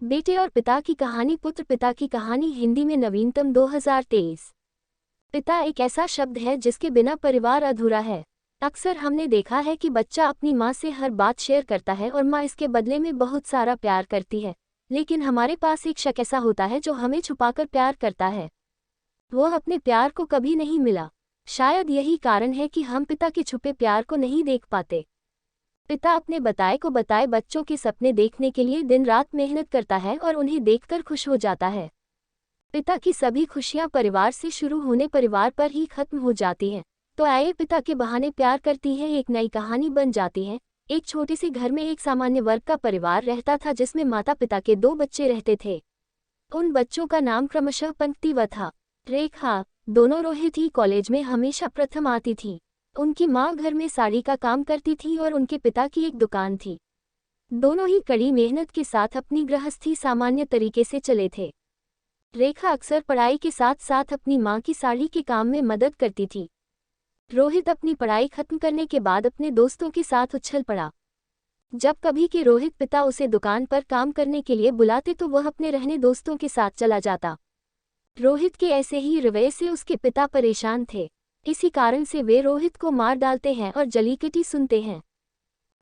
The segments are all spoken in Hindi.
बेटे और पिता की कहानी। पुत्र पिता की कहानी हिंदी में नवीनतम 2023। पिता एक ऐसा शब्द है जिसके बिना परिवार अधूरा है। अक्सर हमने देखा है कि बच्चा अपनी माँ से हर बात शेयर करता है और माँ इसके बदले में बहुत सारा प्यार करती है। लेकिन हमारे पास एक शख्स ऐसा होता है जो हमें छुपाकर प्यार करता है। वह अपने प्यार को कभी नहीं मिला। शायद यही कारण है कि हम पिता के छुपे प्यार को नहीं देख पाते। पिता अपने बताए बच्चों के सपने देखने के लिए दिन रात मेहनत करता है और उन्हें देखकर खुश हो जाता है। पिता की सभी खुशियां परिवार से शुरू होने परिवार पर ही खत्म हो जाती हैं। तो आइए पिता के बहाने प्यार करती है एक नई कहानी बन जाती है। एक छोटे से घर में एक सामान्य वर्ग का परिवार रहता था जिसमें माता पिता के 2 बच्चे रहते थे। उन बच्चों का नाम क्रमशः पंक्ति व था। रेखा। दोनों रोहित ही कॉलेज में हमेशा प्रथम आती थी। उनकी माँ घर में साड़ी का काम करती थी और उनके पिता की एक दुकान थी। दोनों ही कड़ी मेहनत के साथ अपनी गृहस्थी सामान्य तरीके से चले थे। रेखा अक्सर पढ़ाई के साथ साथ अपनी माँ की साड़ी के काम में मदद करती थी। रोहित अपनी पढ़ाई खत्म करने के बाद अपने दोस्तों के साथ उछल पड़ा। जब कभी के रोहित पिता उसे दुकान पर काम करने के लिए बुलाते तो वह अपने रहने दोस्तों के साथ चला जाता। रोहित के ऐसे ही रवैये से उसके पिता परेशान थे। इसी कारण से वे रोहित को मार डालते हैं और जलीकटी सुनते हैं।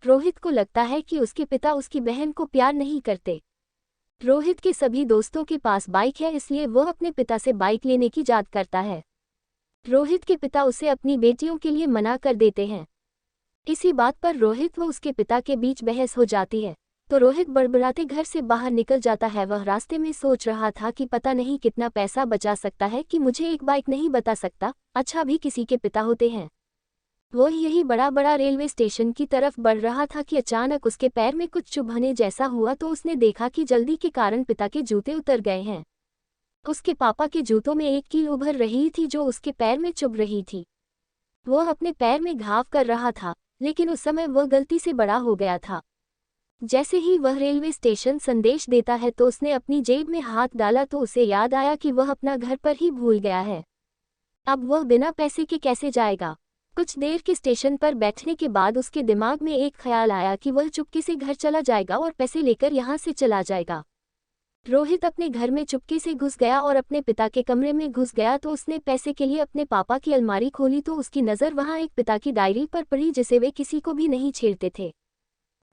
रोहित को लगता है कि उसके पिता उसकी बहन को प्यार नहीं करते। रोहित के सभी दोस्तों के पास बाइक है इसलिए वह अपने पिता से बाइक लेने की जिद करता है। रोहित के पिता उसे अपनी बेटियों के लिए मना कर देते हैं। इसी बात पर रोहित व उसके पिता के बीच बहस हो जाती है। तो रोहित बड़बड़ाते घर से बाहर निकल जाता है। वह रास्ते में सोच रहा था कि पता नहीं कितना पैसा बचा सकता है कि मुझे एक बाइक नहीं बता सकता, अच्छा भी किसी के पिता होते हैं। वह यही बड़ा रेलवे स्टेशन की तरफ बढ़ रहा था कि अचानक उसके पैर में कुछ चुभने जैसा हुआ तो उसने देखा कि जल्दी के कारण पिता के जूते उतर गए हैं। उसके पापा के जूतों में एक कील उभर रही थी जो उसके पैर में चुभ रही थी। वह अपने पैर में घाव कर रहा था, लेकिन उस समय वह गलती से बड़ा हो गया था। जैसे ही वह रेलवे स्टेशन संदेश देता है तो उसने अपनी जेब में हाथ डाला तो उसे याद आया कि वह अपना घर पर ही भूल गया है। अब वह बिना पैसे के कैसे जाएगा। कुछ देर के स्टेशन पर बैठने के बाद उसके दिमाग में एक ख्याल आया कि वह चुपके से घर चला जाएगा और पैसे लेकर यहाँ से चला जाएगा। रोहित अपने घर में चुपके से घुस गया और अपने पिता के कमरे में घुस गया तो उसने पैसे के लिए अपने पापा की अलमारी खोली तो उसकी नज़र वहाँ एक पिता की डायरी पर पड़ी जिसे वे किसी को भी नहीं छेड़ते थे।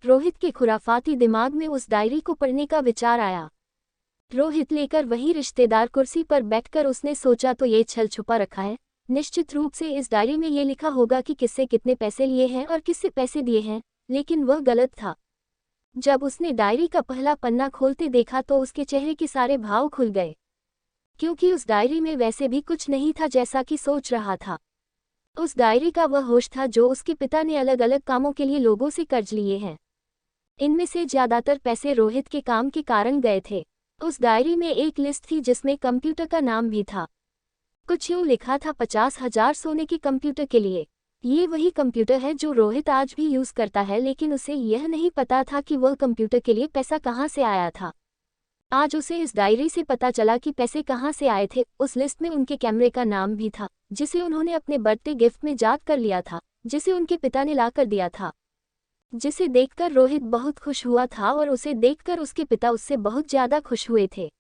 रोहित के खुराफाती दिमाग में उस डायरी को पढ़ने का विचार आया। रोहित लेकर वही रिश्तेदार कुर्सी पर बैठकर उसने सोचा तो ये छल छुपा रखा है, निश्चित रूप से इस डायरी में ये लिखा होगा कि किससे कितने पैसे लिए हैं और किससे पैसे दिए हैं, लेकिन वह गलत था। जब उसने डायरी का पहला पन्ना खोलते देखा तो उसके चेहरे के सारे भाव खुल गए, क्योंकि उस डायरी में वैसे भी कुछ नहीं था जैसा कि सोच रहा था। उस डायरी का वह होश था जो उसके पिता ने अलग अलग कामों के लिए लोगों से कर्ज लिए हैं। इनमें से ज्यादातर पैसे रोहित के काम के कारण गए थे। उस डायरी में एक लिस्ट थी जिसमें कंप्यूटर का नाम भी था। कुछ यूं लिखा था 50,000 सोने के कंप्यूटर के लिए। ये वही कंप्यूटर है जो रोहित आज भी यूज करता है, लेकिन उसे यह नहीं पता था कि वह कंप्यूटर के लिए पैसा कहाँ से आया था। आज उसे इस डायरी से पता चला कि पैसे कहाँ से आए थे। उस लिस्ट में उनके कैमरे का नाम भी था जिसे उन्होंने अपने बर्थडे गिफ्ट में याद कर लिया था, जिसे उनके पिता ने ला कर दिया था, जिसे देखकर रोहित बहुत खुश हुआ था और उसे देखकर उसके पिता उससे बहुत ज्यादा खुश हुए थे।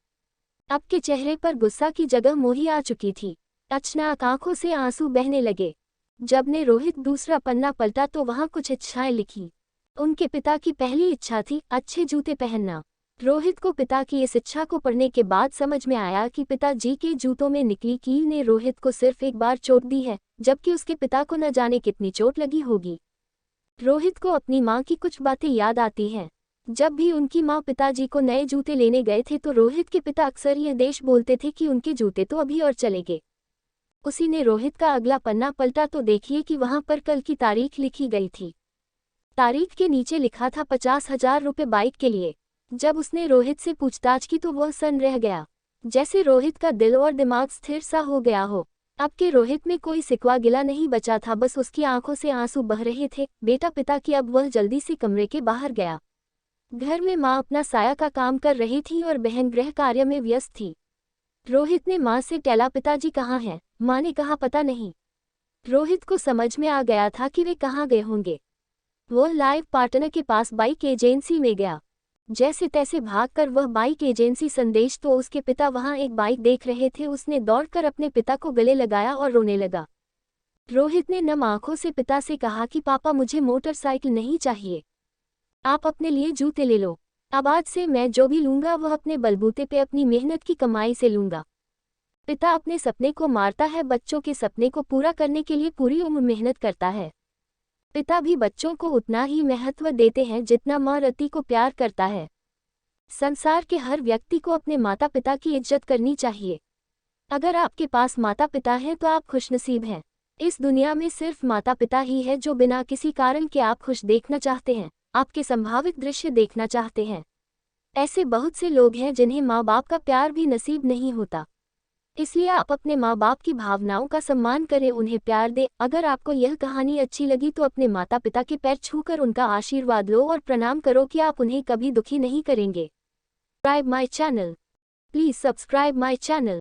अब के चेहरे पर गुस्सा की जगह मोही आ चुकी थी। अचानक आंखों से आंसू बहने लगे। जब ने रोहित दूसरा पन्ना पलटा तो वहां कुछ इच्छाएं लिखी। उनके पिता की पहली इच्छा थी अच्छे जूते पहनना। रोहित को पिता की इस इच्छा को पढ़ने के बाद समझ में आया कि पिताजी के जूतों में निकली कील ने रोहित को सिर्फ एक बार चोट दी है, जबकि उसके पिता को न जाने कितनी चोट लगी होगी। रोहित को अपनी माँ की कुछ बातें याद आती हैं। जब भी उनकी माँ पिताजी को नए जूते लेने गए थे तो रोहित के पिता अक्सर यह देश बोलते थे कि उनके जूते तो अभी और चलेंगे। उसी ने रोहित का अगला पन्ना पलटा तो देखिए कि वहां पर कल की तारीख लिखी गई थी। तारीख के नीचे लिखा था 50,000 रुपये बाइक के लिए। जब उसने रोहित से पूछताछ की तो वह सन्न रह गया, जैसे रोहित का दिल और दिमाग स्थिर सा हो गया हो। अब के रोहित में कोई सिकवा गिला नहीं बचा था, बस उसकी आंखों से आंसू बह रहे थे। बेटा पिता की अब वह जल्दी से कमरे के बाहर गया। घर में माँ अपना साया का काम कर रही थी और बहन गृह कार्य में व्यस्त थी। रोहित ने माँ से टैला पिताजी कहाँ हैं? माँ ने कहा पता नहीं। रोहित को समझ में आ गया था कि वे कहाँ गए होंगे। वह लाइव पार्टनर के पास बाइक एजेंसी में गया। जैसे तैसे भागकर वह बाइक एजेंसी संदेश तो उसके पिता वहां एक बाइक देख रहे थे। उसने दौड़कर अपने पिता को गले लगाया और रोने लगा। रोहित ने नम आंखों से पिता से कहा कि पापा मुझे मोटरसाइकिल नहीं चाहिए, आप अपने लिए जूते ले लो। अब आज से मैं जो भी लूंगा वह अपने बलबूते पे अपनी मेहनत की कमाई से लूंगा। पिता अपने सपने को मारता है, बच्चों के सपने को पूरा करने के लिए पूरी उम्र मेहनत करता है। पिता भी बच्चों को उतना ही महत्व देते हैं जितना माँ रति को प्यार करता है। संसार के हर व्यक्ति को अपने माता पिता की इज्जत करनी चाहिए। अगर आपके पास माता पिता हैं तो आप खुशनसीब हैं। इस दुनिया में सिर्फ माता पिता ही है जो बिना किसी कारण के आप खुश देखना चाहते हैं, आपके संभावित दृश्य देखना चाहते हैं। ऐसे बहुत से लोग हैं जिन्हें माँ बाप का प्यार भी नसीब नहीं होता। इसलिए आप अपने माँ बाप की भावनाओं का सम्मान करें, उन्हें प्यार दें। अगर आपको यह कहानी अच्छी लगी तो अपने माता पिता के पैर छूकर उनका आशीर्वाद लो और प्रणाम करो कि आप उन्हें कभी दुखी नहीं करेंगे। Subscribe my channel. Please subscribe my channel.